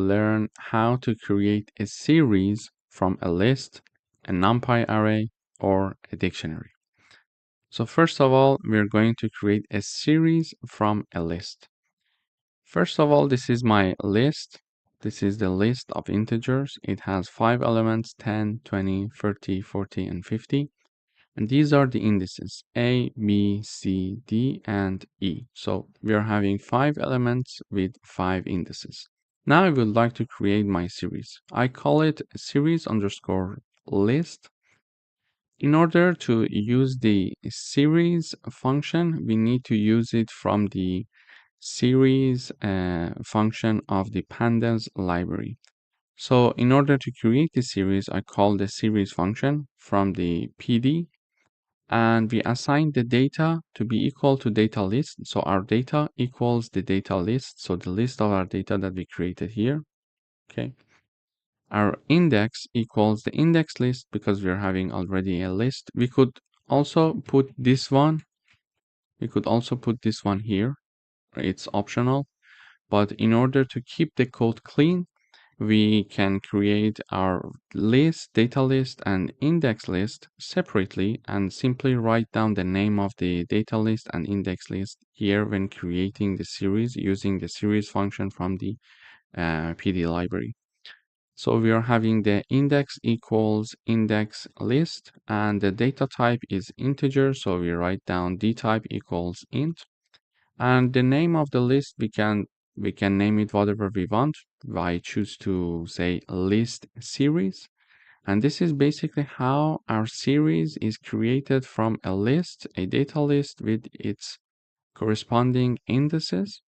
learn how to create a series from a list, a NumPy array, or a dictionary. So first of all, we're going to create a series from a list. First of all, this is my list. This is the list of integers. It has 5 elements, 10, 20, 30, 40, and 50. And these are the indices, A, B, C, D, and E. So we are having 5 elements with 5 indices. Now I would like to create my series. I call it series underscore list. In order to use the series function, we need to use it from the series function of the Pandas library. So in order to create the series, I call the series function from the PD, and we assign the data to be equal to data list. So our data equals the data list. So the list of our data that we created here. Okay. Our index equals the index list because we're having already a list. We could also put this one. We could also put this one here. It's optional. But in order to keep the code clean, we can create our list, data list, and index list separately and simply write down the name of the data list and index list here when creating the series using the series function from the PD library. So we are having the index equals index list, and the data type is integer. So we write down d type equals int, and the name of the list we can name it whatever we want. I choose to say list series, and this is basically how our series is created from a list, a data list with its corresponding indices.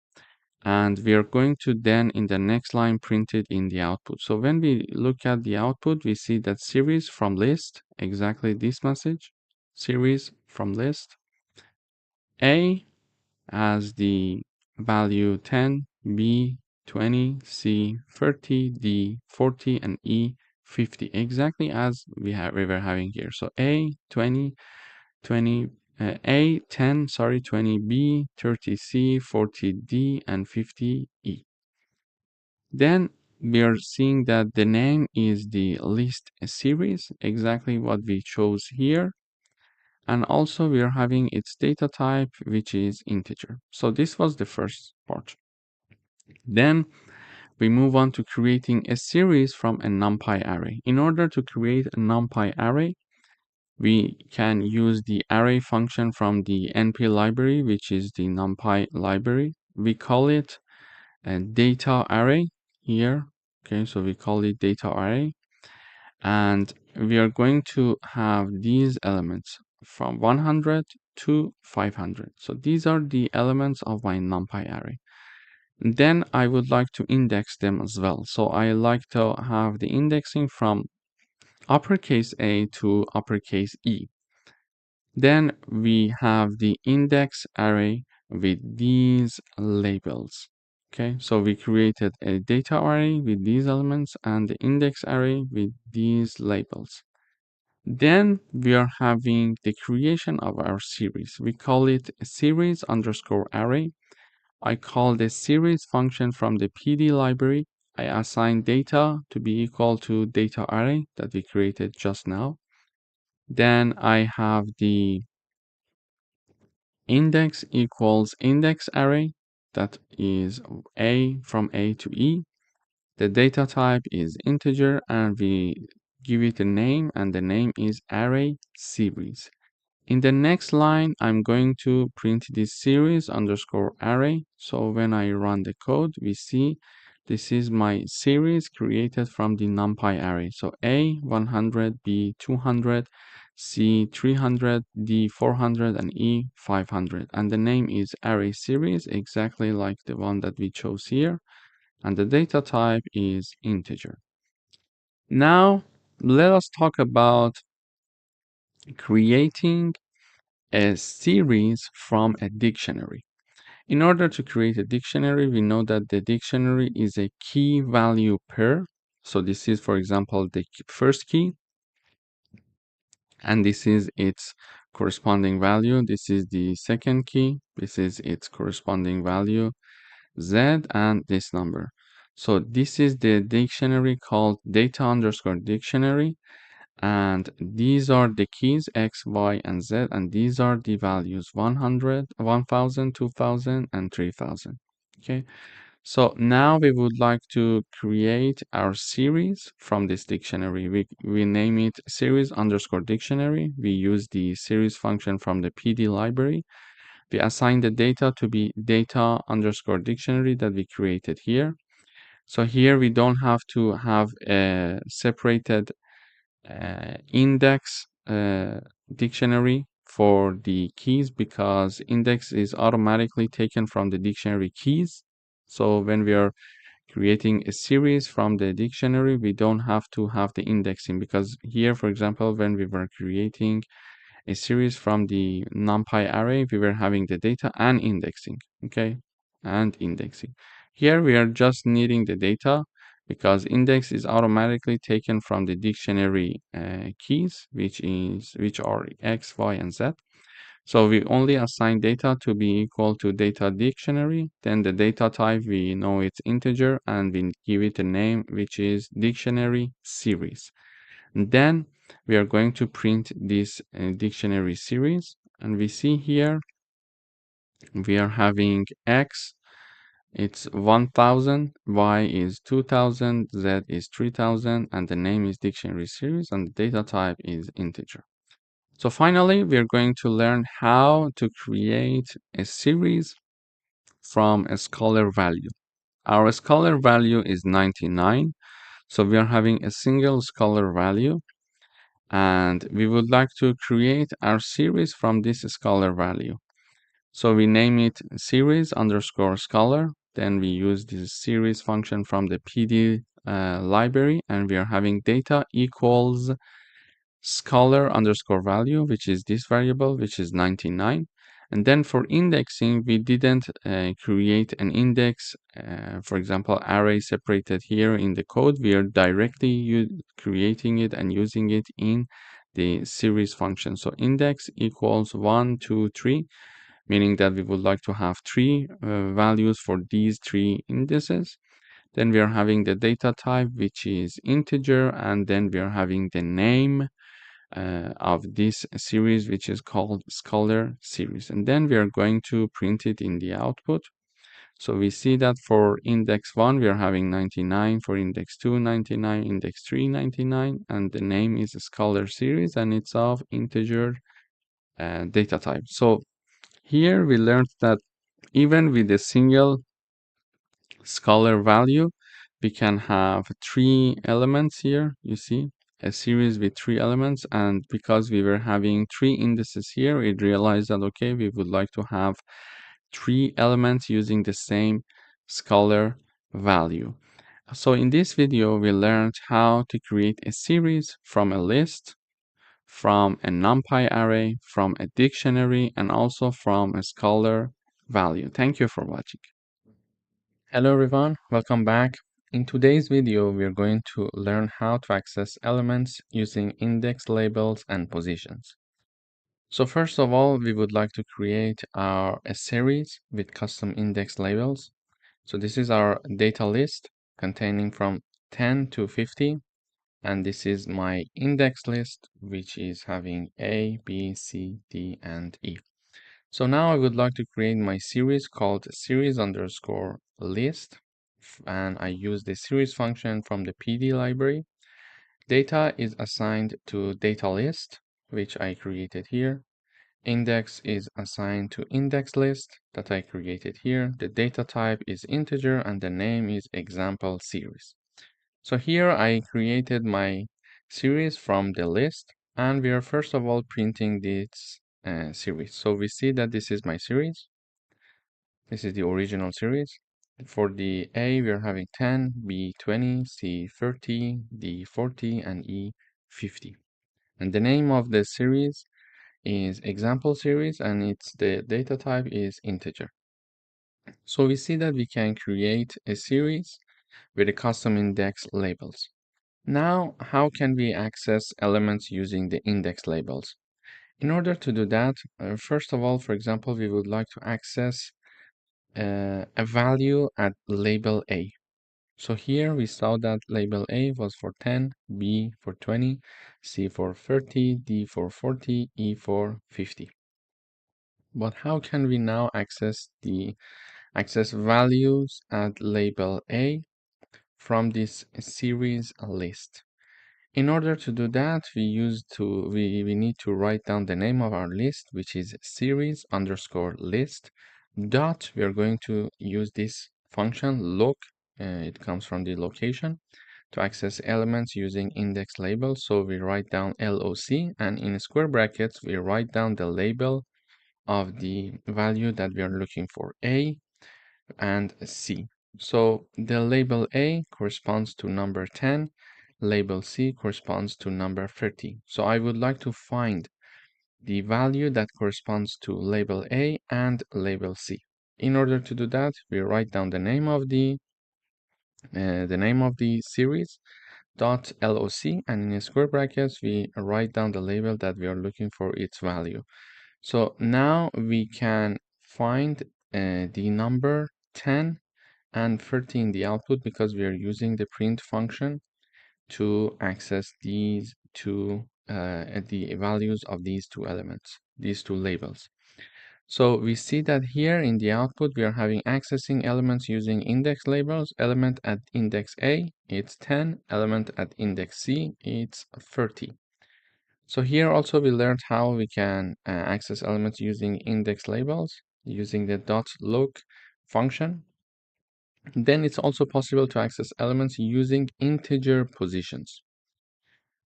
And we are going to then in the next line print it in the output. So when we look at the output, we see that series from list, exactly this message, series from list, A as the value 10, B 20, C 30, D 40, and E 50, exactly as we were having here. So A 20, 20, A 10, sorry, 20, B 30, C 40, D, and 50, E. Then we are seeing that the name is the list series, exactly what we chose here. And also we are having its data type, which is integer. So this was the first part. Then we move on to creating a series from a NumPy array. In order to create a NumPy array, we can use the array function from the NP library, which is the NumPy library. We call it a data array here. Okay, so we call it data array. And we are going to have these elements from 100 to 500. So these are the elements of my NumPy array. Then I would like to index them as well. So I like to have the indexing from uppercase A to uppercase E. Then we have the index array with these labels. Okay, so we created a data array with these elements and the index array with these labels. Then we are having the creation of our series. We call it series underscore array. I call the series function from the PD library. I assign data to be equal to data array that we created just now. Then I have the index equals index array, that is A from A to E. The data type is integer, and we give it a name, and the name is array series. In the next line, I'm going to print this series underscore array. So when I run the code, we see this is my series created from the NumPy array. So A 100, B 200, C 300, D 400, and E 500. And the name is array series, exactly like the one that we chose here. And the data type is integer. Now, let us talk about creating a series from a dictionary. In order to create a dictionary, we know that the dictionary is a key value pair. So this is, for example, the first key, and this is its corresponding value. This is the second key. This is its corresponding value, Z, and this number. So this is the dictionary called data underscore dictionary. And these are the keys X, Y, and Z. And these are the values 100, 1000, 2000, and 3000. Okay. So now we would like to create our series from this dictionary. We name it series underscore dictionary. We use the series function from the PD library. We assign the data to be data underscore dictionary that we created here. So here we don't have to have a separated index dictionary for the keys because index is automatically taken from the dictionary keys. So when we are creating a series from the dictionary, we don't have to have the indexing because here, for example, when we were creating a series from the NumPy array, we were having the data and indexing, okay, and indexing. Here we are just needing the data because index is automatically taken from the dictionary keys, which are X, Y, and Z. So we only assign data to be equal to data dictionary. Then the data type, we know it's integer, and we give it a name, which is dictionary series. And then we are going to print this dictionary series. And we see here, we are having X, it's 1000, Y is 2000, Z is 3000, and the name is dictionary series, and the data type is integer. So finally, we are going to learn how to create a series from a scalar value. Our scalar value is 99. So we are having a single scalar value, and we would like to create our series from this scalar value. So we name it series underscore scalar. Then we use this series function from the PD library, and we are having data equals scalar underscore value, which is this variable, which is 99. And then for indexing, we didn't create an index, for example, array separated here in the code. We are directly creating it and using it in the series function. So index equals 1, 2, 3, meaning that we would like to have three values for these three indices. Then we are having the data type, which is integer, and then we are having the name of this series, which is called scalar series. And then we are going to print it in the output. So we see that for index 1, we are having 99, for index 2, 99, index 3, 99, and the name is scalar series, and it's of integer data type. So here we learned that even with a single scalar value, we can have three elements here, you see, a series with three elements. And because we were having three indices here, we realized that, okay, we would like to have three elements using the same scalar value. So in this video, we learned how to create a series from a list, from a NumPy array, from a dictionary, and also from a scalar value. Thank you for watching. Hello everyone, welcome back. In today's video, we are going to learn how to access elements using index labels and positions. So first of all, we would like to create a series with custom index labels. So this is our data list containing from 10 to 50. And this is my index list, which is having A, B, C, D, and E. So now I would like to create my series called series underscore list, and I use the series function from the PD library. Data is assigned to data list, which I created here. Index is assigned to index list that I created here. The data type is integer and the name is example series. So here I created my series from the list, and we are first of all printing this series. So we see that this is my series. This is the original series. For the A, we are having 10, B 20, C 30, D 40, and E 50. And the name of the series is example series, and its the data type is integer. So we see that we can create a series with a custom index labels. Now, how can we access elements using the index labels? In order to do that, first of all, for example, we would like to access a value at label A. So here we saw that label A was for 10, B for 20, C for 30, D for 40, E for 50. But how can we now access values at label A from this series list? In order to do that, we need to write down the name of our list, which is series underscore list dot. We are going to use this function loc. It comes from the location to access elements using index labels. So we write down LOC, and in square brackets, we write down the label of the value that we are looking for, A and C. So the label A corresponds to number 10, label C corresponds to number 30. So I would like to find the value that corresponds to label A and label C. In order to do that, we write down the name of the series dot loc, and in square brackets we write down the label that we are looking for its value. So now we can find the number 10 and 30 in the output because we are using the print function to access these two the values of these two elements, these two labels. So we see that here in the output we are having accessing elements using index labels. Element at index A, it's 10. Element at index C, it's 30. So here also we learned how we can access elements using index labels using the .loc function. Then it's also possible to access elements using integer positions.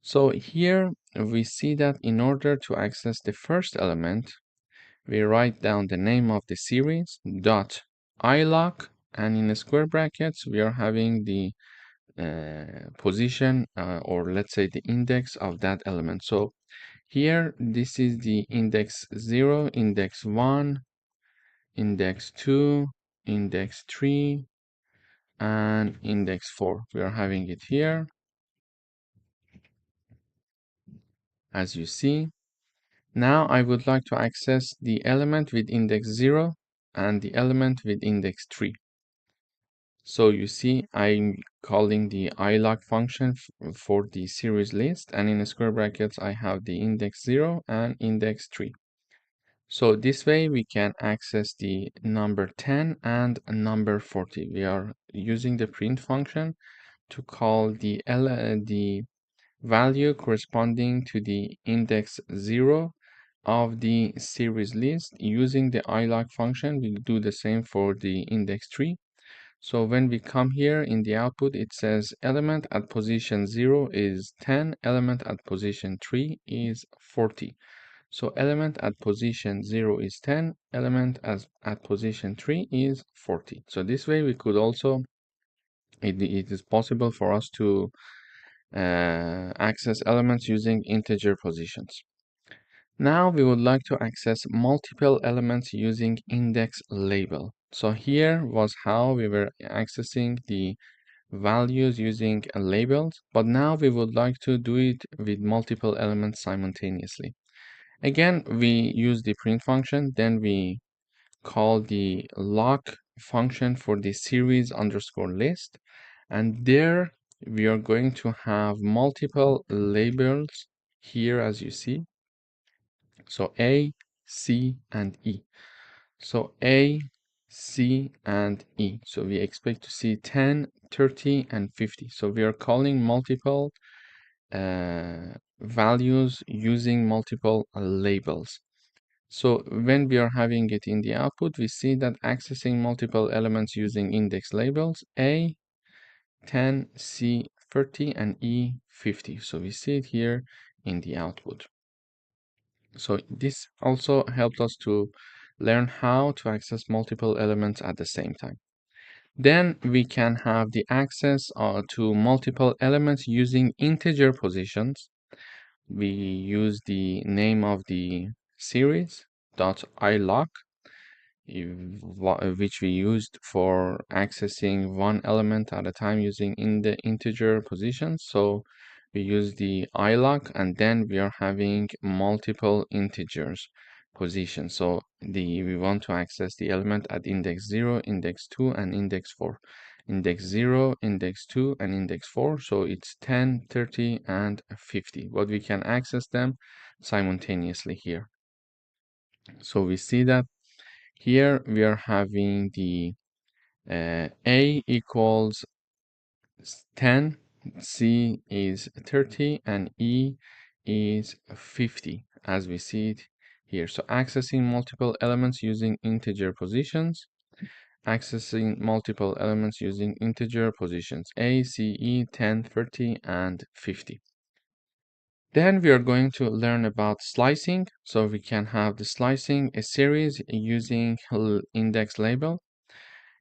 So here we see that in order to access the first element, we write down the name of the series dot iloc, and in square brackets we are having the position or let's say the index of that element. So here this is the index 0, index 1, index 2, index 3, and index 4. We are having it here, as you see. Now I would like to access the element with index 0 and the element with index 3. So you see I'm calling the iloc function for the series list, and in square brackets I have the index 0 and index 3. So this way we can access the number 10 and number 40. We are using the print function to call the value corresponding to the index 0 of the series list using the iloc function. We do the same for the index 3. So when we come here in the output, it says element at position 0 is 10, element at position 3 is 40. So element at position 0 is 10, element at position 3 is 40. So this way we could also, it is possible for us to access elements using integer positions. Now we would like to access multiple elements using index label. So here was how we were accessing the values using labels, but now we would like to do it with multiple elements simultaneously. Again, we use the print function, then we call the loc function for the series underscore list, and there we are going to have multiple labels here, as you see. So A, C, and E. So A, C, and E. So we expect to see 10, 30, and 50. So we are calling multiple values using multiple labels. So when we are having it in the output, we see that accessing multiple elements using index labels, A, 10, C, 30, and E, 50. So we see it here in the output. So this also helped us to learn how to access multiple elements at the same time. Then we can have the access to multiple elements using integer positions. We use the name of the series .iloc, which we used for accessing one element at a time using in the integer positions. So we use the iloc, and then we are having multiple integers positions. So we want to access the element at index 0, index 2, and index 4. index 0, index 2, and index 4. So it's 10, 30, and 50, but we can access them simultaneously here. So we see that here we are having the A equals 10, C is 30, and E is 50, as we see it here. So accessing multiple elements using integer positions. Accessing multiple elements using integer positions A, C, E, 10, 30, and 50. Then we are going to learn about slicing. So we can have the slicing a series using index label.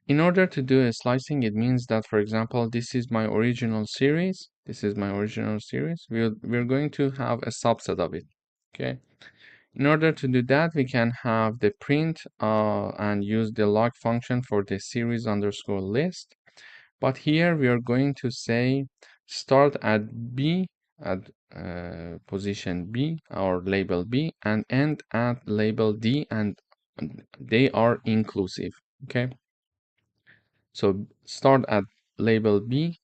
In order to do a slicing, it means that, for example, this is my original series. This is my original series. We're going to have a subset of it. Okay. In order to do that, we can have the print and use the log function for the series underscore list. But here we are going to say start at B, at position B or label B, and end at label D, and they are inclusive. Okay. So start at label B,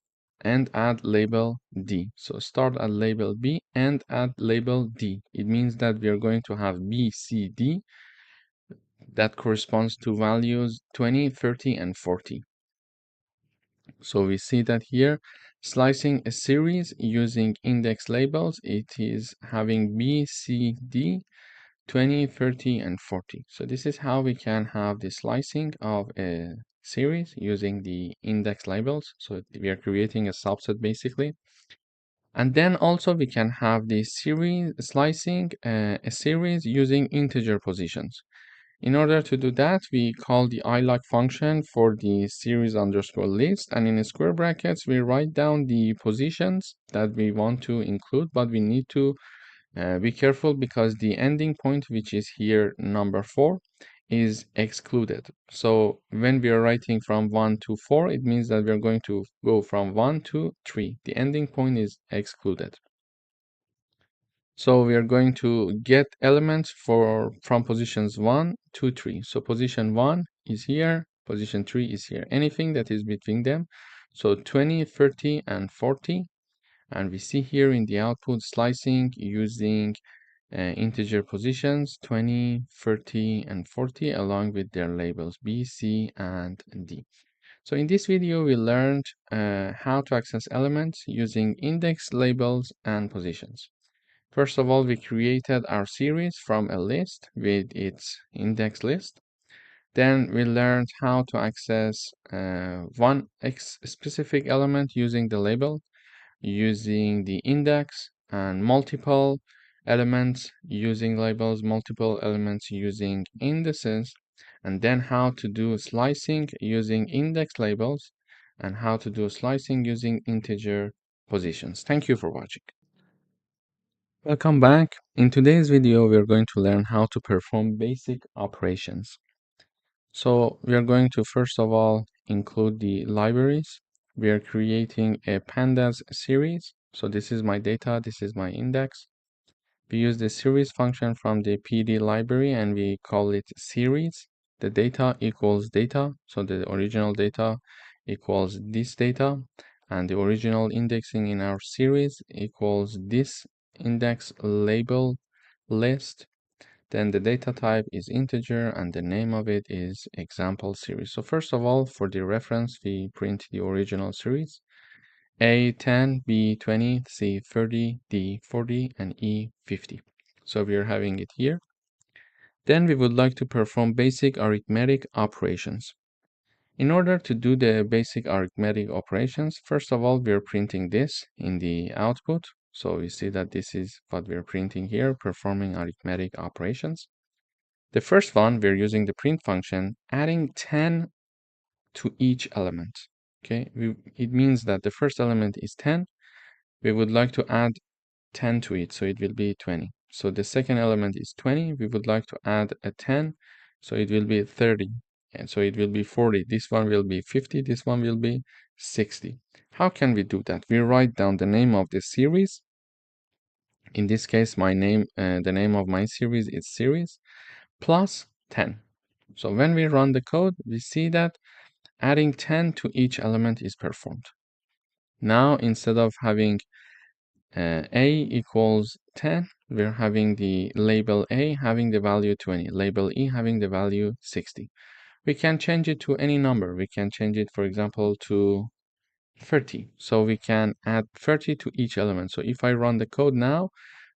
end at label D. So start at label B, end at label D. It means that we are going to have B, C, D that corresponds to values 20, 30, and 40. So we see that here, slicing a series using index labels, it is having B, C, D, 20, 30, and 40. So this is how we can have the slicing of a series using the index labels. So we are creating a subset basically. And then also we can have the series slicing a series using integer positions. In order to do that, we call the ilog function for the series underscore list, and in square brackets, we write down the positions that we want to include, but we need to be careful because the ending point, which is here number 4, is excluded. So when we are writing from 1 to 4, it means that we're going to go from 1 to 3. The ending point is excluded. So we are going to get elements from positions 1 to 3. So position 1 is here, position 3 is here. Anything that is between them. So 20, 30, and 40. And we see here in the output slicing using integer positions 20, 30, and 40 along with their labels B, C, and D. So in this video, we learned how to access elements using index labels and positions. First of all, we created our series from a list with its index list. Then we learned how to access one specific element using the label, using the index, and multiple elements using labels, multiple elements using indices, and then how to do slicing using index labels, and how to do slicing using integer positions. Thank you for watching. Welcome back. In today's video, we are going to learn how to perform basic operations. So we are going to first of all include the libraries. We are creating a Pandas series. So this is my data, this is my index. We use the series function from the PD library and we call it series. The data equals data. So the original data equals this data, and the original indexing in our series equals this index label list. Then the data type is integer and the name of it is example series. So first of all, for the reference, we print the original series. A10, B20, C30, D40, and E50. So we are having it here. Then we would like to perform basic arithmetic operations. In order to do the basic arithmetic operations, first of all, we are printing this in the output. So we see that this is what we're printing here, performing arithmetic operations. The first one, we're using the print function, adding 10 to each element. Okay, it means that the first element is 10. We would like to add 10 to it, so it will be 20. So the second element is 20. We would like to add a 10, so it will be 30. And so it will be 40. This one will be 50. This one will be 60. How can we do that? We write down the name of the series. In this case, my name, the name of my series is series plus 10. So when we run the code, we see that adding 10 to each element is performed. Now, instead of having A equals 10, we're having the label A having the value 20, label E having the value 60. We can change it to any number. We can change it, for example, to 30. So we can add 30 to each element. So if I run the code now,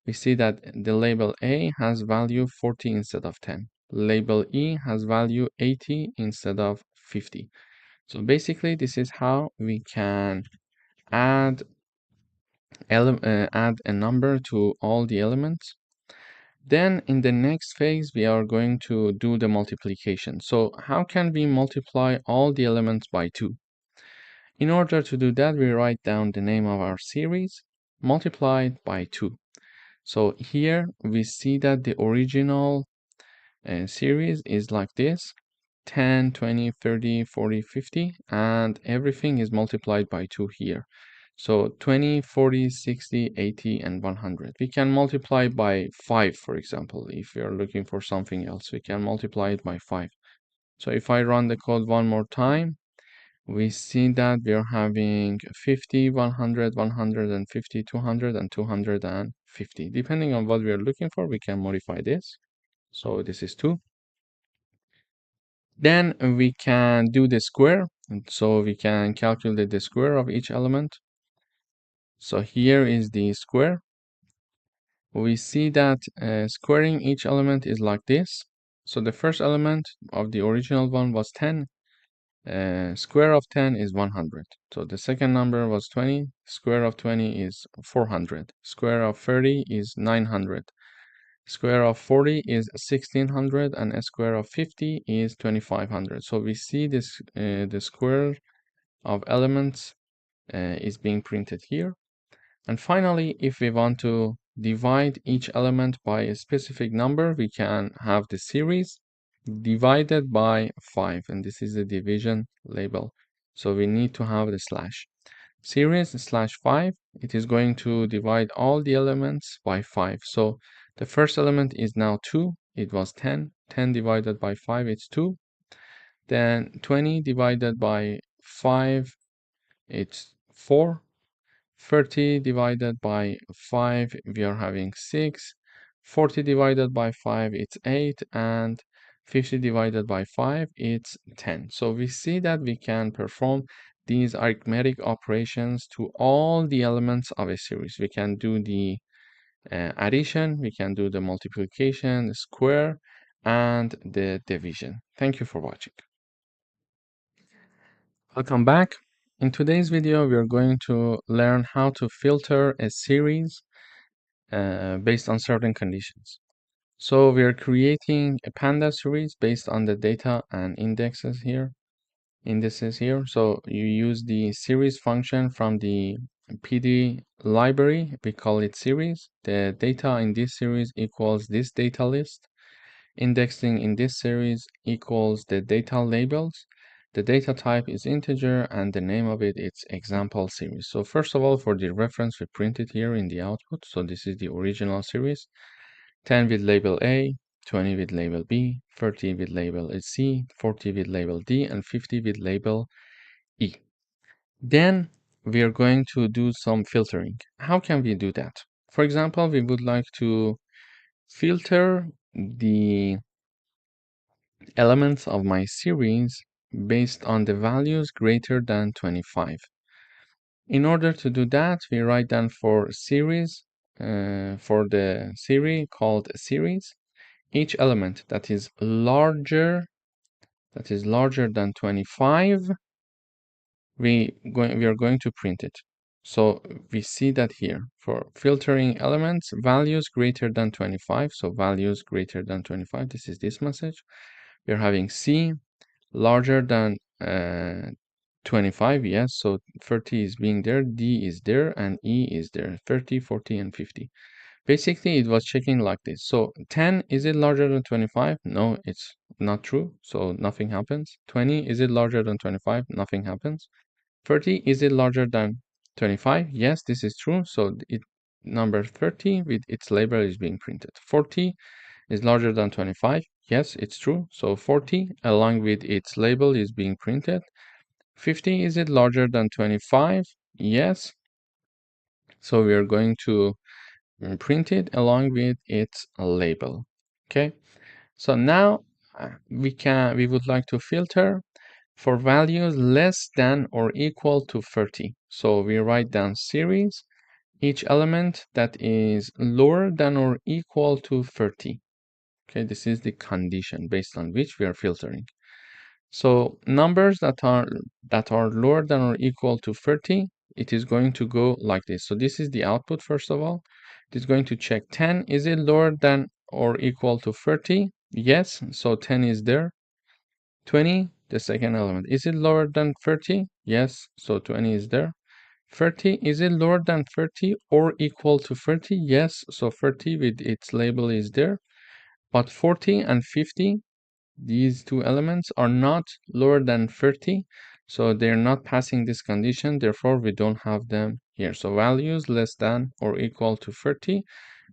we see that the label A has value 40 instead of 10. Label E has value 80 instead of 50. So basically, this is how we can add add a number to all the elements. Then in the next phase, we are going to do the multiplication. So how can we multiply all the elements by 2? In order to do that, we write down the name of our series multiplied by 2. So here we see that the original series is like this: 10, 20, 30, 40, 50, and everything is multiplied by 2 here. So 20, 40, 60, 80, and 100. We can multiply by 5, for example. If we are looking for something else, we can multiply it by 5. So if I run the code one more time, we see that we are having 50, 100, 150, 200, and 250. Depending on what we are looking for, we can modify this. So this is 2. Then we can do the square. So we can calculate the square of each element. So here is the square. We see that squaring each element is like this. So the first element of the original one was 10. Square of 10 is 100. So the second number was 20. Square of 20 is 400. Square of 30 is 900. Square of 40 is 1600, and a square of 50 is 2500. So we see this the square of elements is being printed here. And finally, if we want to divide each element by a specific number, we can have the series divided by 5, and this is the division label. So we need to have the slash. Series slash 5, it is going to divide all the elements by 5. So the first element is now 2. It was 10. 10 divided by 5, it's 2. Then 20 divided by 5, it's 4. 30 divided by 5, we are having 6. 40 divided by 5, it's 8. And 50 divided by 5, it's 10. So we see that we can perform these arithmetic operations to all the elements of a series. We can do the addition, we can do the multiplication, the square, and the division. Thank you for watching. Welcome back. In today's video, we are going to learn how to filter a series based on certain conditions. So we are creating a Pandas series based on the data and indices here. So you use the series function from the PD library. We call it series. The data in this series equals this data list. Indexing in this series equals the data labels. The data type is integer, and the name of it is example series. So first of all, for the reference, we print it here in the output. So this is the original series: 10 with label A, 20 with label B, 30 with label C, 40 with label D, and 50 with label E. Then we are going to do some filtering. How can we do that? For example, we would like to filter the elements of my series based on the values greater than 25. In order to do that, we write down for series, for the series called series, each element that is larger than 25, we are going to print it. So we see that here for filtering elements, values greater than 25. So values greater than 25, this is this message. We're having C larger than 25, yes, so 30 is being there, D is there, and E is there, 30, 40, and 50. Basically, it was checking like this. So 10, is it larger than 25? No, it's not true, so nothing happens. 20, is it larger than 25? Nothing happens. 30, is it larger than 25? Yes, this is true, so number 30 with its label is being printed. 40 is larger than 25. Yes, it's true. So 40 along with its label is being printed. 50, is it larger than 25? Yes. So we are going to print it along with its label. Okay. So now we would like to filter for values less than or equal to 30. So we write down series, each element that is lower than or equal to 30. Okay, this is the condition based on which we are filtering. So numbers that are lower than or equal to 30, it is going to go like this. So this is the output first of all. It is going to check 10. Is it lower than or equal to 30? Yes, so 10 is there. 20, the second element. Is it lower than 30? Yes, so 20 is there. 30, is it lower than 30 or equal to 30? Yes, so 30 with its label is there. But 40 and 50, these two elements are not lower than 30, so they're not passing this condition, therefore we don't have them here. So values less than or equal to 30,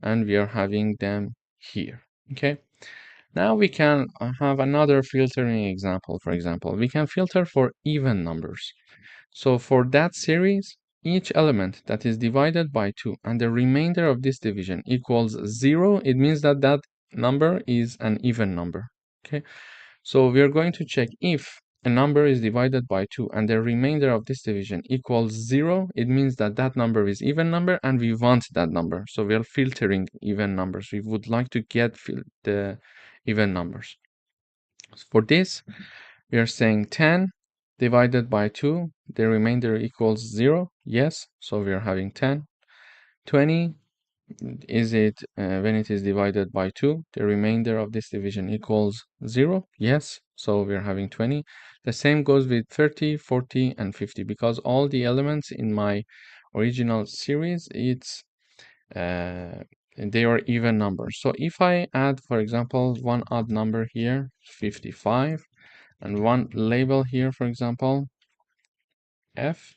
and we are having them here. Okay, now we can have another filtering example. For example, we can filter for even numbers. So for that series, each element that is divided by 2 and the remainder of this division equals 0, it means that that number is an even number. Okay, so we are going to check if a number is divided by 2 and the remainder of this division equals 0, it means that that number is even number and we want that number. So we are filtering even numbers. We would like to get the even numbers. For this, we are saying 10 divided by 2, the remainder equals 0. Yes, so we are having 10. 20, is it when it is divided by 2, the remainder of this division equals 0? Yes, so we are having 20. The same goes with 30, 40, and 50 because all the elements in my original series, they are even numbers. So if I add, for example, one odd number here, 55, and one label here, for example, F,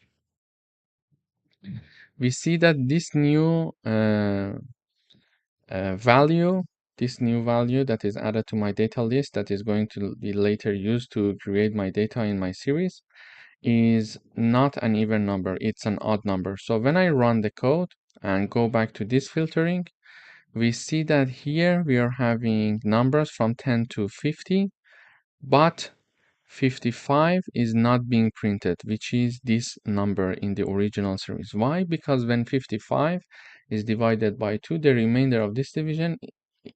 we see that this new value, this new value that is added to my data list that is going to be later used to create my data in my series is not an even number, it's an odd number. So when I run the code and go back to this filtering, we see that here we are having numbers from 10 to 50, but 55 is not being printed, which is this number in the original series. Why? Because when 55 is divided by 2, the remainder of this division,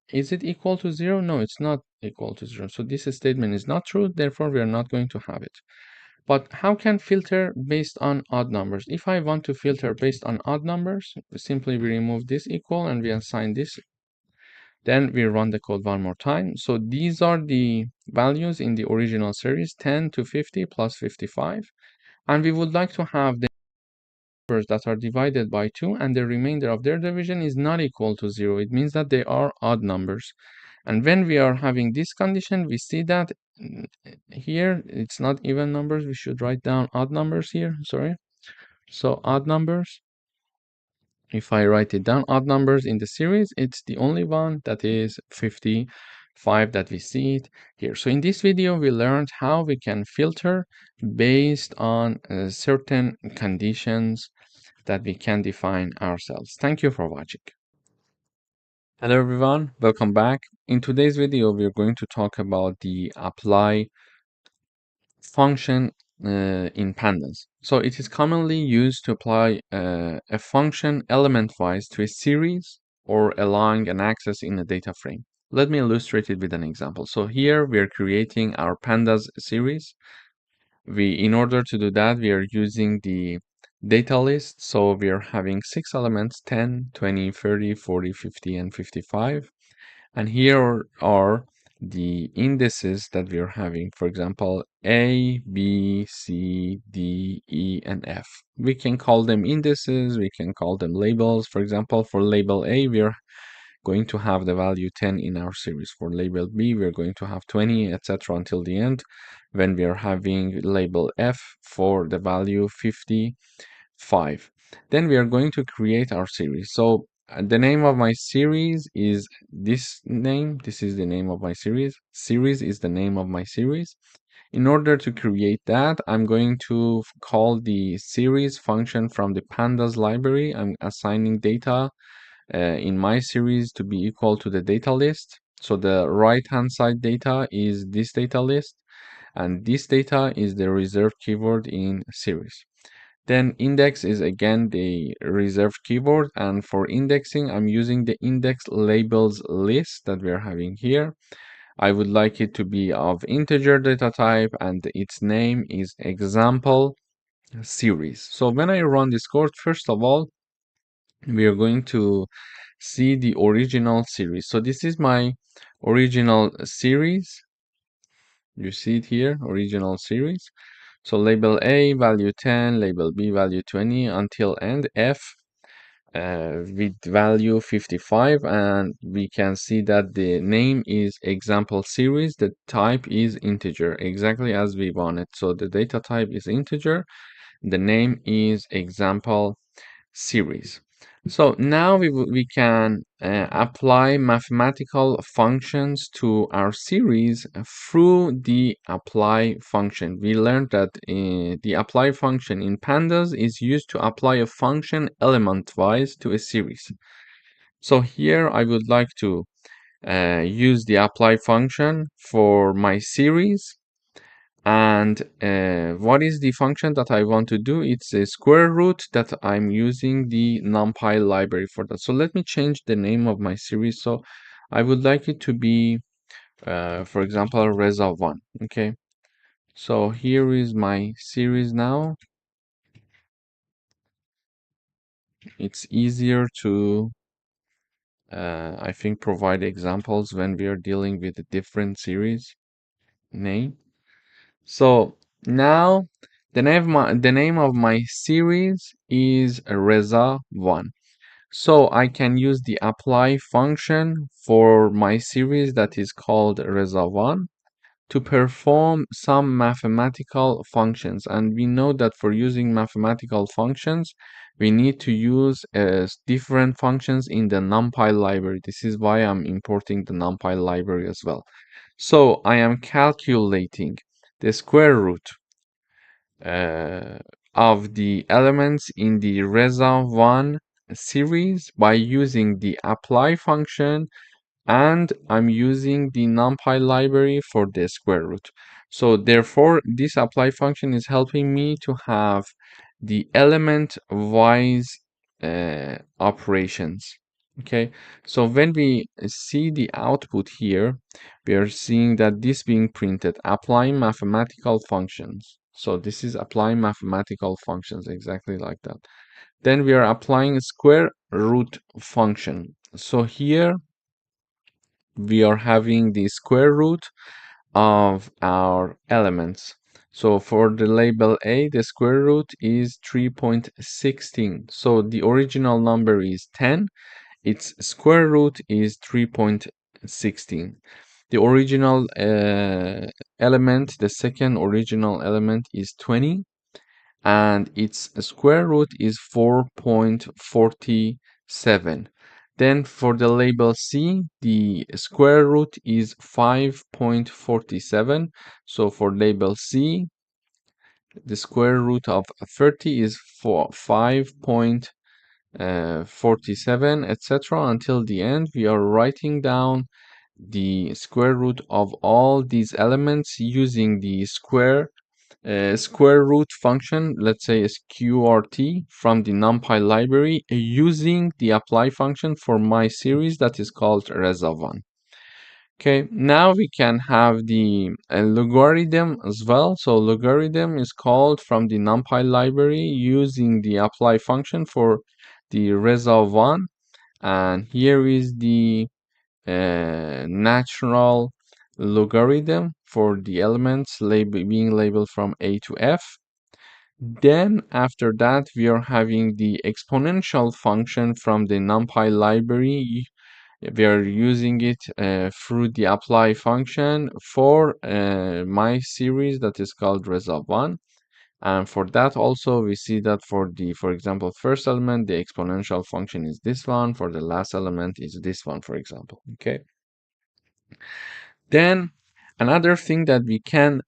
is it equal to 0? No, it's not equal to 0. So this statement is not true, therefore we are not going to have it. But how can filter based on odd numbers? If I want to filter based on odd numbers, simply we remove this equal and we assign this. Then we run the code one more time. So these are the values in the original series, 10 to 50 plus 55. And we would like to have the numbers that are divided by 2 and the remainder of their division is not equal to 0. It means that they are odd numbers. And when we are having this condition, we see that here it's not even numbers. We should write down odd numbers here. Sorry. So odd numbers. If I write it down, odd numbers in the series, it's the only one that is 55 that we see it here. So in this video, we learned how we can filter based on certain conditions that we can define ourselves. Thank you for watching. Hello everyone, welcome back. In today's video, we're going to talk about the apply function in Pandas. So it is commonly used to apply a function element-wise to a series or allowing an access in a data frame. Let me illustrate it with an example. So here we are creating our Pandas series. In order to do that, we are using the data list. So we are having 6 elements, 10, 20, 30, 40, 50, and 55. And here are the indices that we are having. For example, A, B, C, D, E, and F. We can call them indices, we can call them labels. For example, for label A, we are going to have the value 10 in our series. For label B, we're going to have 20, etc. until the end, when we are having label F for the value 55. Then we are going to create our series. So the name of my series is this name. This is the name of my series. Series is the name of my series. In order to create that, I'm going to call the series function from the pandas library. I'm assigning data in my series to be equal to the data list. So the right-hand side data is this data list, and this data is the reserved keyword in series. Then index is again the reserved keyword, and for indexing, I'm using the index labels list that we're having here. I would like it to be of integer data type, and its name is example series. So when I run this code, first of all, we are going to see the original series. So this is my original series. You see it here, original series. So label A value 10, label B value 20 until end F with value 55, and we can see that the name is example series, the type is integer, exactly as we wanted. So the data type is integer, the name is example series. So now we can apply mathematical functions to our series through the apply function. We learned that the apply function in pandas is used to apply a function element-wise to a series. So here I would like to use the apply function for my series. And what is the function that I want to do? It's a square root that I'm using the NumPy library for that. So let me change the name of my series. So I would like it to be, for example, Reza 1. Okay. So here is my series now. It's easier to, I think, provide examples when we are dealing with a different series name. So now the name of my series is Reza 1. So I can use the apply function for my series that is called Reza 1 to perform some mathematical functions. And we know that for using mathematical functions, we need to use different functions in the NumPy library. This is why I'm importing the NumPy library as well. So I am calculating the square root of the elements in the Reza 1 series by using the apply function, and I'm using the NumPy library for the square root. So therefore, this apply function is helping me to have the element-wise operations. Okay, so when we see the output here, we are seeing that this being printed, applying mathematical functions. So this is applying mathematical functions exactly like that. Then we are applying square root function. So here we are having the square root of our elements. So for the label A, the square root is 3.16. So the original number is 10. Its square root is 3.16. The original element, the second original element is 20, and its square root is 4.47. Then for the label C, the square root is 5.47. So for label C, the square root of 30 is 5.47, etc. Until the end, we are writing down the square root of all these elements using the square root function, let's say sqrt from the NumPy library, using the apply function for my series that is called Reza1. Okay, now we can have the logarithm as well. So logarithm is called from the NumPy library using the apply function for the Reza1, and here is the natural logarithm for the elements being labeled from A to F. Then after that, we are having the exponential function from the NumPy library. We are using it through the apply function for my series that is called Reza1. And for that also, we see that for the, for example, first element, the exponential function is this one. For the last element is this one, for example. Okay. Then Another thing that we can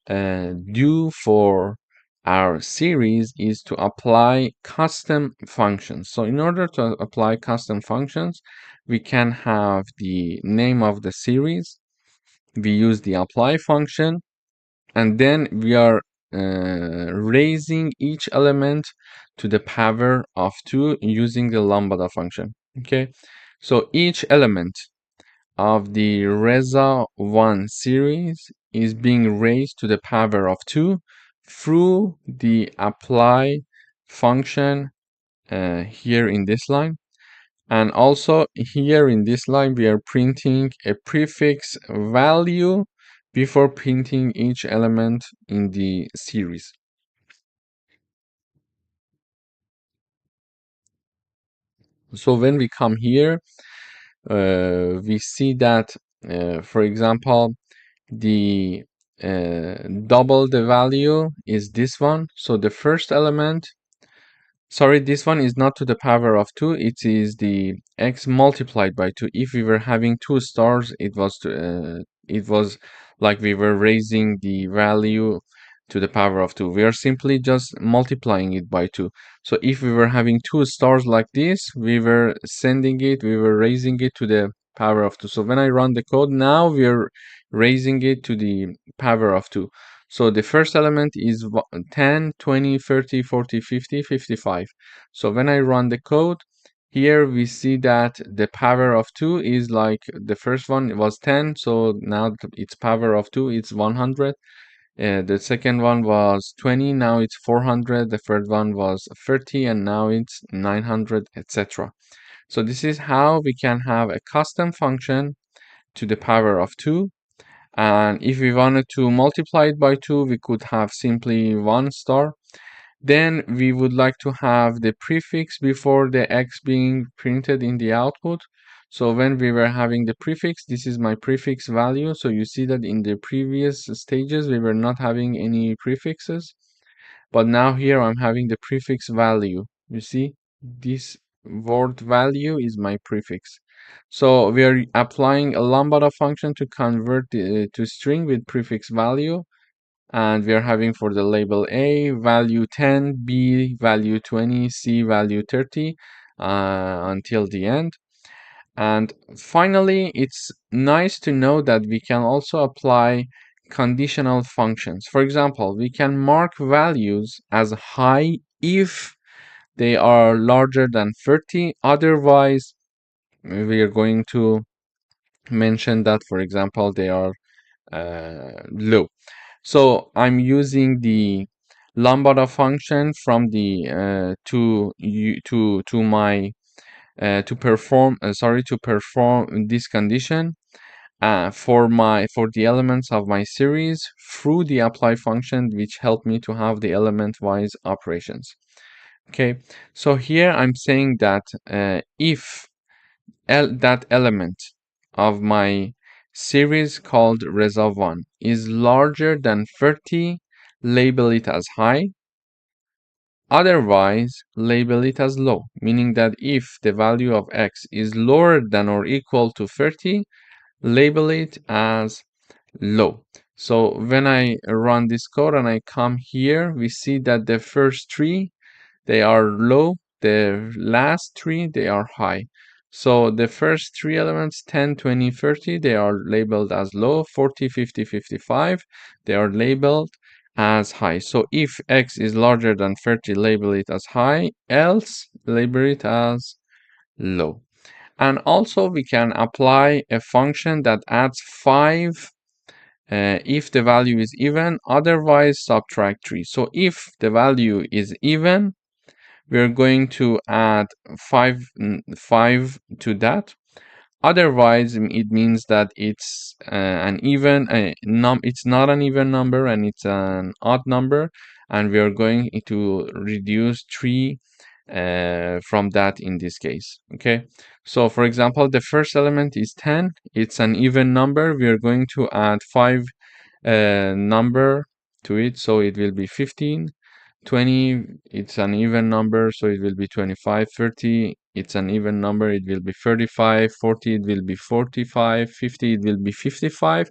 do for our series is to apply custom functions. So in order to apply custom functions, we can have the name of the series. We use the apply function, and then we are raising each element to the power of 2 using the lambda function. Okay, so each element of the Reza 1 series is being raised to the power of 2 through the apply function here in this line. And also here in this line, we are printing a prefix value before printing each element in the series. So when we come here, we see that, for example, the double the value is this one. So the first element, sorry, this one is not to the power of 2, it is the x multiplied by 2. If we were having 2 stars, it was like we were raising the value to the power of 2. We are simply just multiplying it by 2. So if we were having 2 stars like this, we were raising it to the power of 2. So when I run the code, now we are raising it to the power of 2. So the first element is 10, 20, 30, 40, 50, 55. So when I run the code, here we see that the power of 2 is like the first one was 10, so now its power of 2 is 100. The second one was 20, now it's 400. The third one was 30, and now it's 900, etc. So this is how we can have a custom function to the power of 2. And if we wanted to multiply it by 2, we could have simply 1 star. Then we would like to have the prefix before the x being printed in the output. So when we were having the prefix, this is my prefix value. So you see that in the previous stages, we were not having any prefixes. But now here I'm having the prefix value. You see, this word value is my prefix. So we are applying a lambda function to convert to string with prefix value. And we are having for the label A value 10, B value 20, C value 30 until the end. And finally, it's nice to know that we can also apply conditional functions. For example, we can mark values as high if they are larger than 30. Otherwise, we are going to mention that, for example, they are low. So I'm using the lambda function from the to perform this condition for the elements of my series through the apply function, which help me to have the element-wise operations. Okay, so here I'm saying that if that element of my series called Reza 1 is larger than 30, label it as high. Otherwise, label it as low, meaning that if the value of x is lower than or equal to 30, label it as low. So when I run this code and I come here, we see that the first 3, they are low. The last 3, they are high. So the first 3 elements, 10, 20, 30, they are labeled as low. 40, 50, 55, they are labeled as high. So if x is larger than 30, label it as high, else label it as low. And also we can apply a function that adds 5 if the value is even, otherwise subtract 3. So if the value is even, we're going to add 5 to that. Otherwise, it means that it's it's not an even number and it's an odd number, and we are going to reduce 3 from that in this case. Okay, so for example, the first element is 10. It's an even number. We are going to add 5 number to it, so it will be 15. 20, it's an even number, so it will be 25. 30, it's an even number, it will be 35. 40, it will be 45. 50, it will be 55.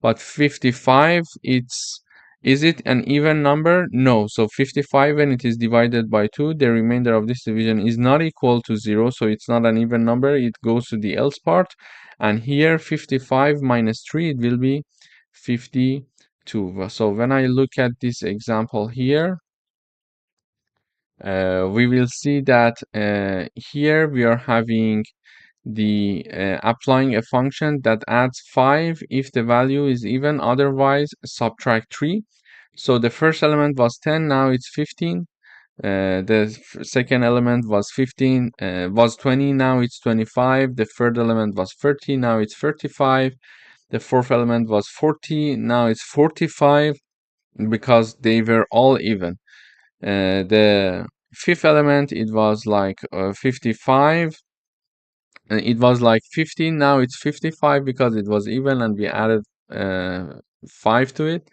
But 55, is it an even number? No. So 55, when it is divided by 2, the remainder of this division is not equal to 0, so it's not an even number. It goes to the else part. And here 55 minus 3, it will be 52. So when I look at this example here, we will see that here we are having the applying a function that adds 5 if the value is even, otherwise subtract 3. So the first element was 10, now it's 15. The second element was 15, was 20, now it's 25. The third element was 30, now it's 35. The fourth element was 40, now it's 45, because they were all even. The fifth element, it was like 55. It was like 15, now it's 55 because it was even and we added 5 to it.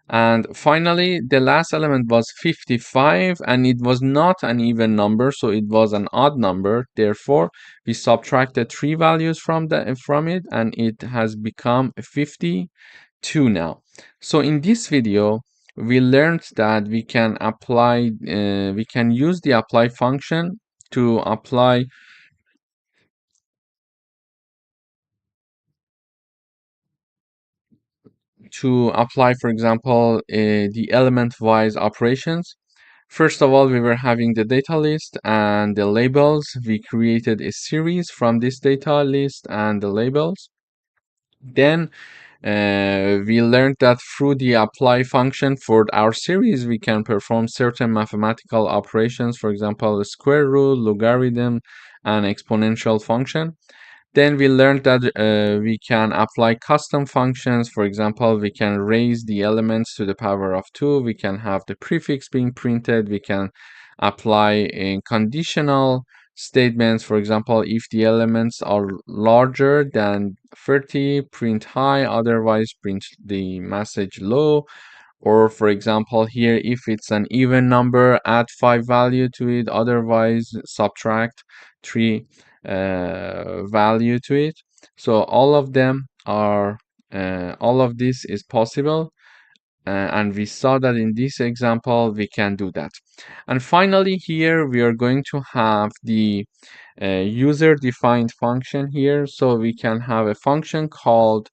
And finally, the last element was 55, and it was not an even number, so it was an odd number. Therefore, we subtracted 3 values from it, and it has become 52 now. So in this video, we learned that we can use the apply function to apply for example, the element-wise operations. First of all, we were having the data list and the labels. We created a series from this data list and the labels. Then we learned that through the apply function for our series, we can perform certain mathematical operations, for example, the square root, logarithm, and exponential function. Then we learned that we can apply custom functions. For example, we can raise the elements to the power of 2. We can have the prefix being printed. We can apply conditional statements. For example, if the elements are larger than 30, print high, otherwise print the message low. Or for example, here, if it's an even number, add 5 value to it, otherwise subtract 3 value to it. So all of them are, all of this is possible. And we saw that in this example, we can do that. And finally, here we are going to have the user-defined function here. So we can have a function called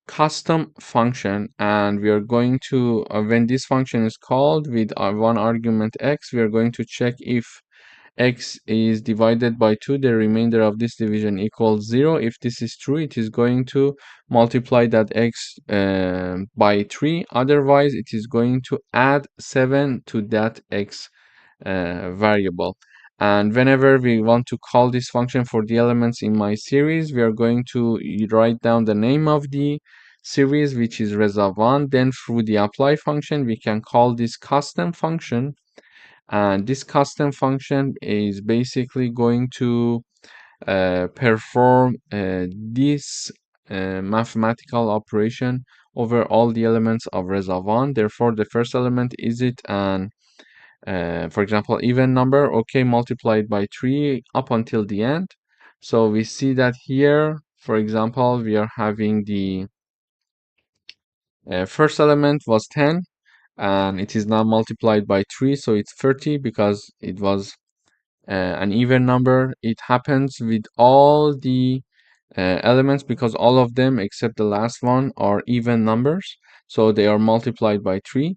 custom function, and we are going to, when this function is called with one argument x, we are going to check if x is divided by 2, the remainder of this division equals 0. If this is true, it is going to multiply that x by 3. Otherwise, it is going to add 7 to that x variable. And whenever we want to call this function for the elements in my series, we are going to write down the name of the series, which is Reza1. Then through the apply function, we can call this custom function. And this custom function is basically going to perform this mathematical operation over all the elements of Reza1. Therefore, the first element, is it an for example, even number? Okay, multiplied by 3 up until the end. So we see that here, for example, we are having the first element was 10, and it is now multiplied by 3, so it's 30 because it was an even number. It happens with all the elements because all of them except the last one are even numbers, so they are multiplied by 3.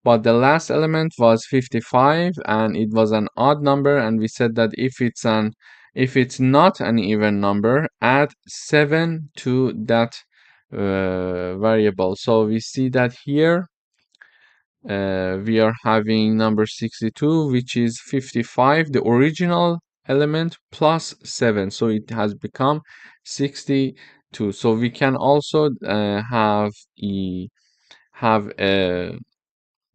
But the last element was 55, and it was an odd number, and we said that if it's not an even number, add 7 to that variable. So we see that here we are having number 62, which is 55, the original element, plus 7. So it has become 62. So we can also have a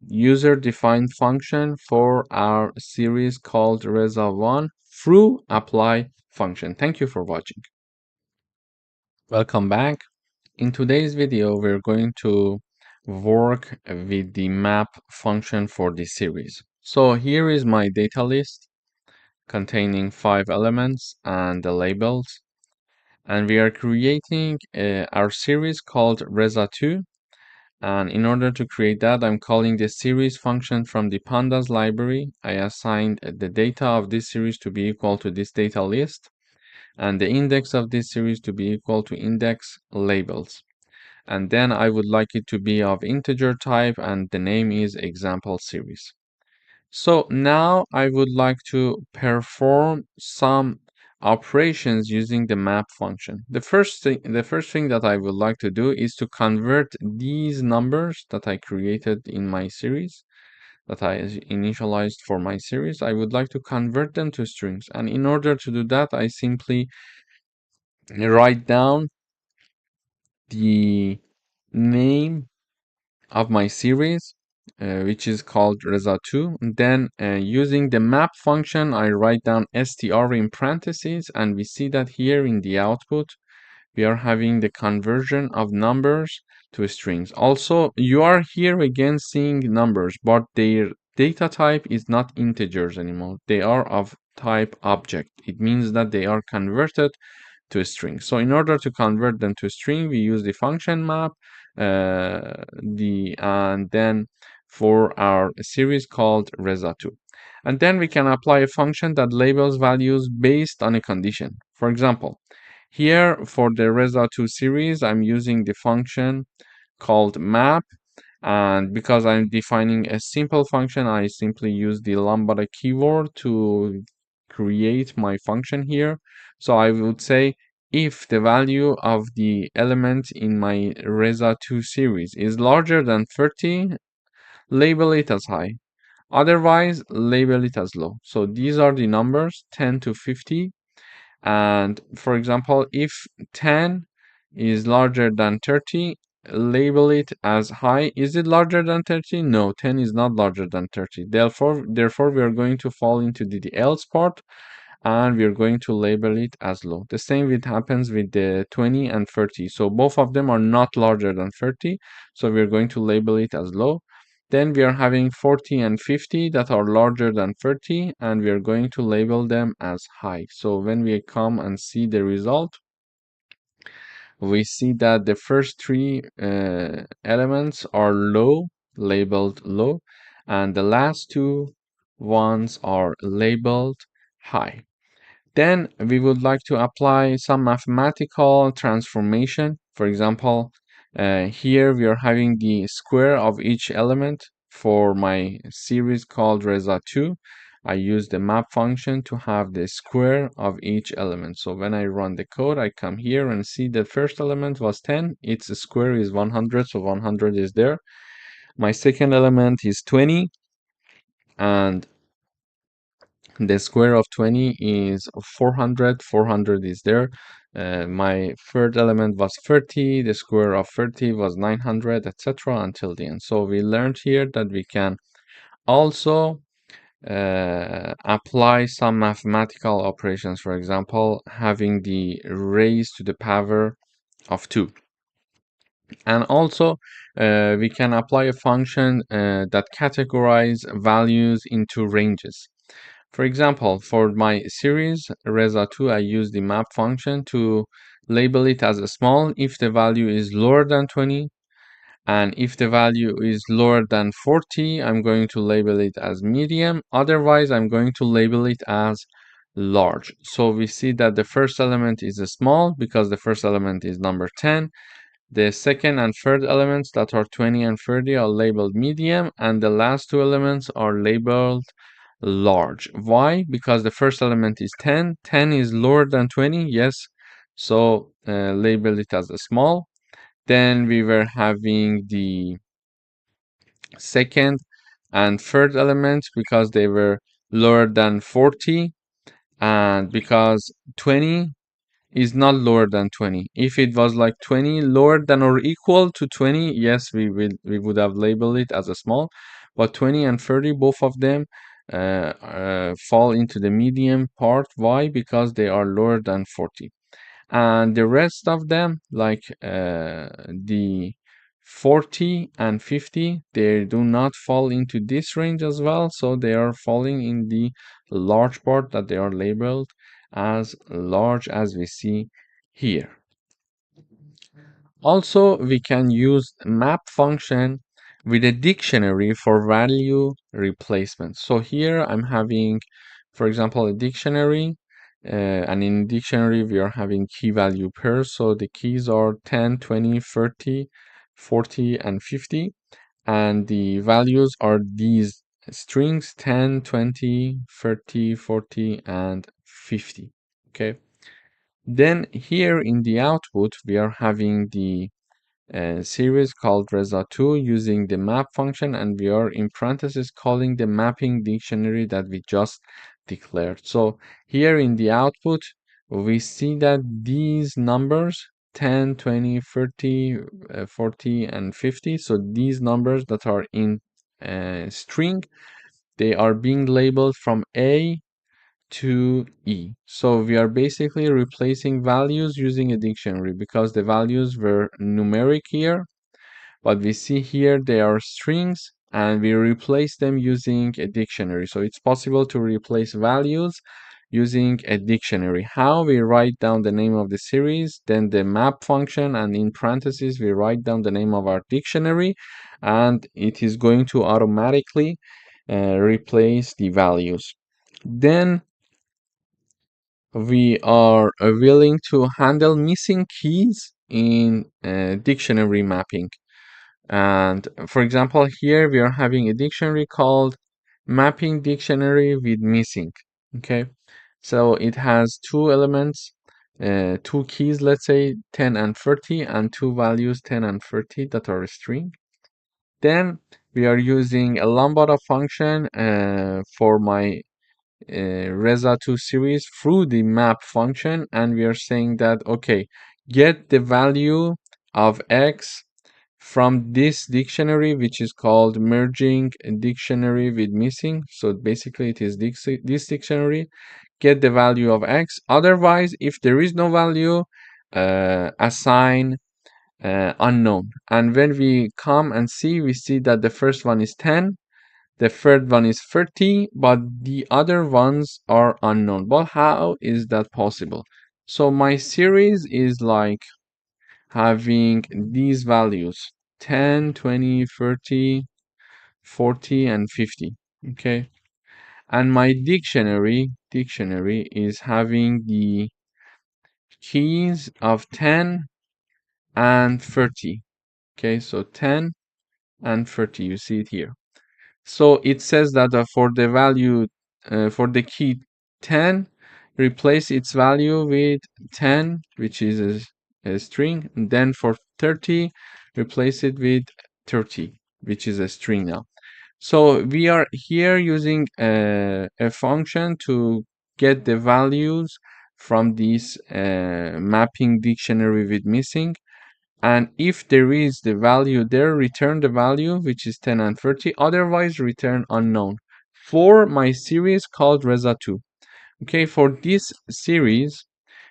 user-defined function for our series called Reza1 through apply function. Thank you for watching. Welcome back. In today's video, we're going to work with the map function for this series. So here is my data list containing 5 elements and the labels. and we are creating our series called Reza2. And in order to create that, I'm calling the series function from the Pandas library. I assigned the data of this series to be equal to this data list, and the index of this series to be equal to index labels. And then I would like it to be of integer type, and the name is example series. So now I would like to perform some operations using the map function. The first thing that I would like to do is to convert these numbers that I created in my series, that I initialized for my series. I would like to convert them to strings. And in order to do that, I simply write down the name of my series, which is called Reza2. Then using the map function, I write down str in parentheses, and we see that here in the output, we are having the conversion of numbers to strings. Also, you are here again seeing numbers, but their data type is not integers anymore. They are of type object. It means that they are converted to a string. So in order to convert them to a string, we use the function map, and then for our series called Reza2. And then we can apply a function that labels values based on a condition. For example, here for the Reza2 series, I'm using the function called map, and because I'm defining a simple function, I simply use the lambda keyword to create my function here. So I would say if the value of the element in my Reza2 series is larger than 30, label it as high. Otherwise, label it as low. So these are the numbers 10 to 50. And for example, if 10 is larger than 30, label it as high. Is it larger than 30? No, 10 is not larger than 30. Therefore, we are going to fall into the else part, and we are going to label it as low. The same happens with the 20 and 30. So both of them are not larger than 30. So we are going to label it as low. Then we are having 40 and 50 that are larger than 30, and we are going to label them as high. So when we come and see the result, we see that the first three elements are low, labeled low, and the last two ones are labeled high. Then we would like to apply some mathematical transformation. For example, here we are having the square of each element. For my series called Reza2, I use the map function to have the square of each element. So when I run the code, I come here and see the first element was 10. Its square is 100, so 100 is there. My second element is 20, and the square of 20 is 400. 400 is there. My third element was 30. The square of 30 was 900, etc. until the end. So we learned here that we can also apply some mathematical operations. For example, having the raised to the power of 2. And also, we can apply a function that categorize values into ranges. For example, for my series Reza2, I use the map function to label it as a small if the value is lower than 20, and if the value is lower than 40, I'm going to label it as medium. Otherwise, I'm going to label it as large. So we see that the first element is a small because the first element is number 10. The second and third elements that are 20 and 30 are labeled medium, and the last two elements are labeled large. Why? Because the first element is 10. 10 is lower than 20, yes. So label it as a small. Then we were having the second and third elements because they were lower than 40, and because 20 is not lower than 20. If it was like 20 lower than or equal to 20, yes, we would have labeled it as a small. But 20 and 30, both of them fall into the medium part. Why? Because they are lower than 40. And the rest of them, like the 40 and 50, they do not fall into this range as well. So they are falling in the large part that they are labeled as large, as we see here. Also, we can use map function with a dictionary for value replacement. So here I'm having, for example, a dictionary, and in dictionary we are having key value pairs. So the keys are 10, 20, 30, 40, and 50. And the values are these strings 10, 20, 30, 40, and 50. Okay. Then here in the output, we are having the series called Reza2 using the map function, and we are in parentheses calling the mapping dictionary that we just declared. So here in the output, we see that these numbers 10, 20, 30, 40, and 50. So these numbers that are in string, they are being labeled from A to E. So we are basically replacing values using a dictionary because the values were numeric here, but we see here they are strings and we replace them using a dictionary. So it's possible to replace values using a dictionary. How? We write down the name of the series, then the map function, and in parentheses we write down the name of our dictionary, and it is going to automatically replace the values. Then we are willing to handle missing keys in dictionary mapping. And for example, here we are having a dictionary called mapping dictionary with missing. Okay, so it has two elements, two keys, let's say 10 and 30, and two values 10 and 30 that are a string. Then we are using a lambda function for my Reza2 series through the map function, and we are saying that, okay, get the value of x from this dictionary, which is called merging dictionary with missing. So basically it is this dictionary, get the value of x. Otherwise, if there is no value, assign unknown. And when we come and see, we see that the first one is 10, the third one is 30, but the other ones are unknown. But how is that possible? So my series is like having these values 10, 20, 30, 40, and 50. Okay. And my dictionary is having the keys of 10 and 30. Okay, so 10 and 30, you see it here. So it says that for the value, for the key 10, replace its value with 10, which is a string. And then for 30, replace it with 30, which is a string now. So we are here using a function to get the values from this mapping dictionary with missing. And if there is the value there, return the value, which is 10 and 30. Otherwise, return unknown for my series called Reza2. Okay, for this series,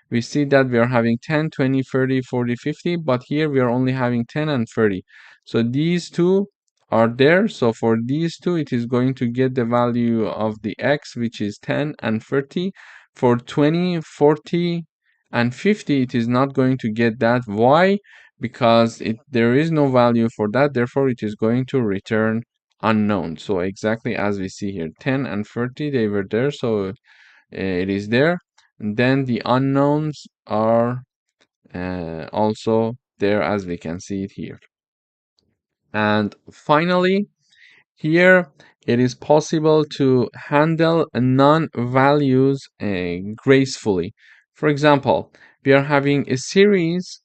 we see that we are having 10, 20, 30, 40, 50, but here we are only having 10 and 30. So these two are there. So for these two, it is going to get the value of the x, which is 10 and 30. For 20, 40, and 50, it is not going to get that. Why? Because there is no value for that. Therefore, it is going to return unknown. So exactly as we see here, 10 and 30, they were there. So it is there. And then the unknowns are also there, as we can see it here. And finally, here it is possible to handle non-values gracefully. For example, we are having a series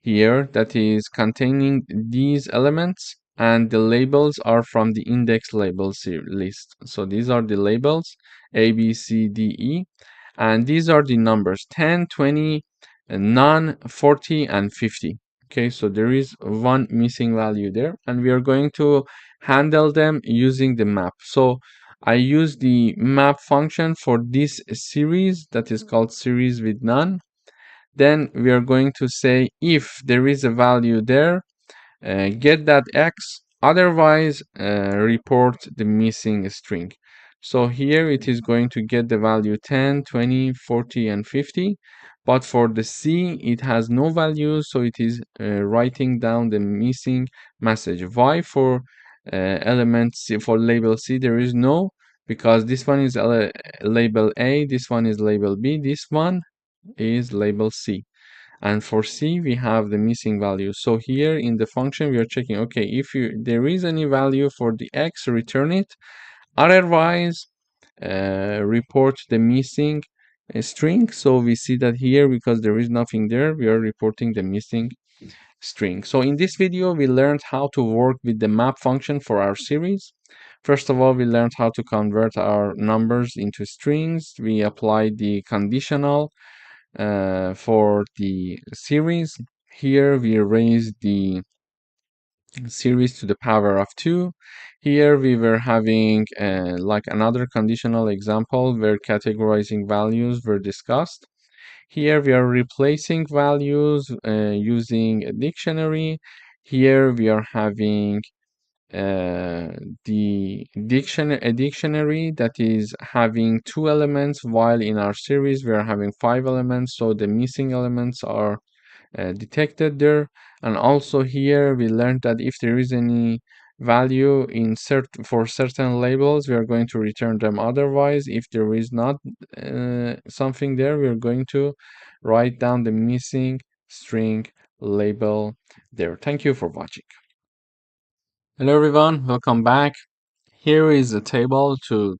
here that is containing these elements, and the labels are from the index labels list. So these are the labels A, B, C, D, E, and these are the numbers 10, 20, none, 40, and 50. Okay, so there is one missing value there, and we are going to handle them using the map. So I use the map function for this series that is called series with none. Then we are going to say if there is a value there, get that x, otherwise report the missing string. So here it is going to get the value 10, 20, 40, and 50. But for the C, it has no values, so it is writing down the missing message. Why for element C, for label C, there is no, because this one is label A, this one is label B, this one is label C. And for C, we have the missing value. So here in the function, we are checking, okay, if there is any value for the X, return it. Otherwise, report the missing string. So we see that here, because there is nothing there, we are reporting the missing string. So in this video, we learned how to work with the map function for our series. First of all, we learned how to convert our numbers into strings. We applied the conditional for the series. Here we raised the series to the power of 2. Here we were having like another conditional example where categorizing values were discussed. Here we are replacing values using a dictionary. Here we are having a dictionary that is having 2 elements, while in our series we are having 5 elements, so the missing elements are detected there. And also here we learned that if there is any value in for certain labels, we are going to return them. Otherwise, if there is not something there, we are going to write down the missing string label there. Thank you for watching. Hello everyone, welcome back. Here is a table to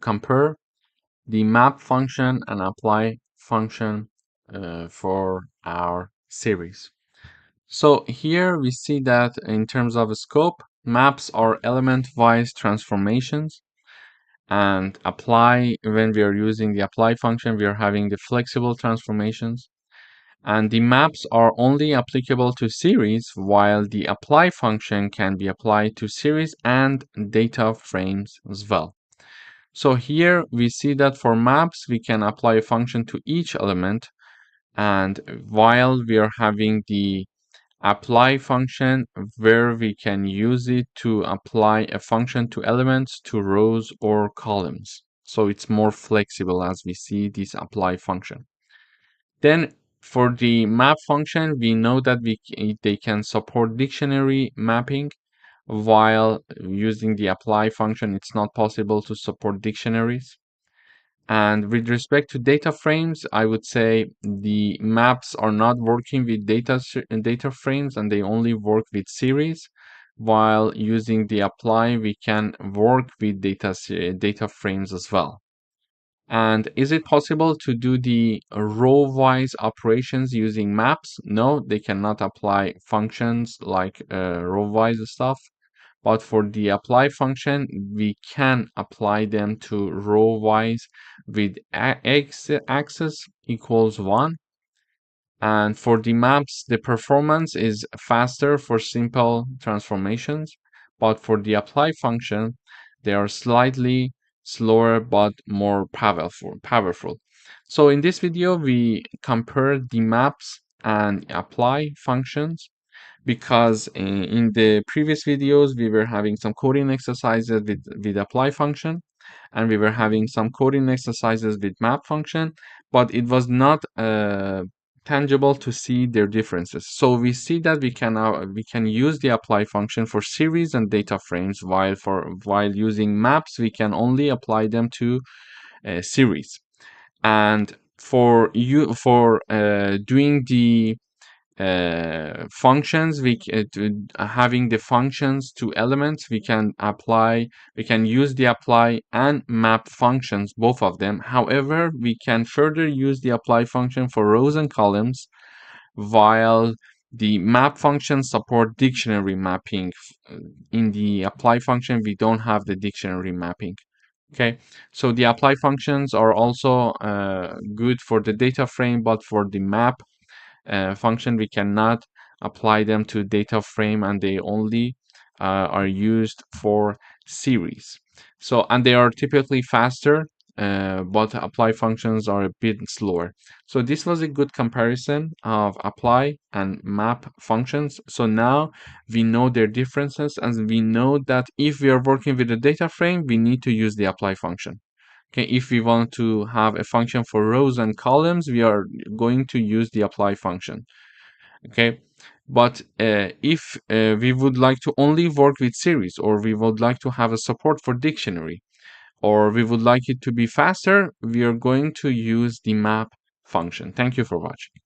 compare the map function and apply function for our series. So here we see that in terms of scope, maps are element-wise transformations, and apply, when we are using the apply function, we are having the flexible transformations. And the maps are only applicable to series, while the apply function can be applied to series and data frames as well. So here we see that for maps, we can apply a function to each element. And while we are having the apply function, where we can use it to apply a function to elements, to rows or columns. So it's more flexible as we see this apply function. Then for the map function, we know that they can support dictionary mapping, while using the apply function, it's not possible to support dictionaries. And with respect to data frames, I would say the maps are not working with data frames, and they only work with series. While using the apply, we can work with data frames as well. And is it possible to do the row-wise operations using maps? No, they cannot apply functions like row-wise stuff. But for the apply function, we can apply them to row-wise with x-axis equals 1. And for the maps, the performance is faster for simple transformations. But for the apply function, they are slightly slower but more powerful. So in this video, we compare the maps and apply functions, because in the previous videos we were having some coding exercises with apply function, and we were having some coding exercises with map function, but it was not tangible to see their differences. So we see that we can use the apply function for series and data frames, while using maps we can only apply them to series. And for doing the functions, having the functions to elements, we can use the apply and map functions, both of them. However, we can further use the apply function for rows and columns, while the map function support dictionary mapping. In the apply function, we don't have the dictionary mapping. Okay, so the apply functions are also good for the data frame, but for the map function, we cannot apply them to data frame, and they only are used for series. So, and they are typically faster but apply functions are a bit slower. So this was a good comparison of apply and map functions. So now we know their differences, and we know that if we are working with a data frame, we need to use the apply function. Okay, if we want to have a function for rows and columns, we are going to use the apply function. Okay, but if we would like to only work with series, or we would like to have a support for dictionary, or we would like it to be faster, we are going to use the map function. Thank you for watching.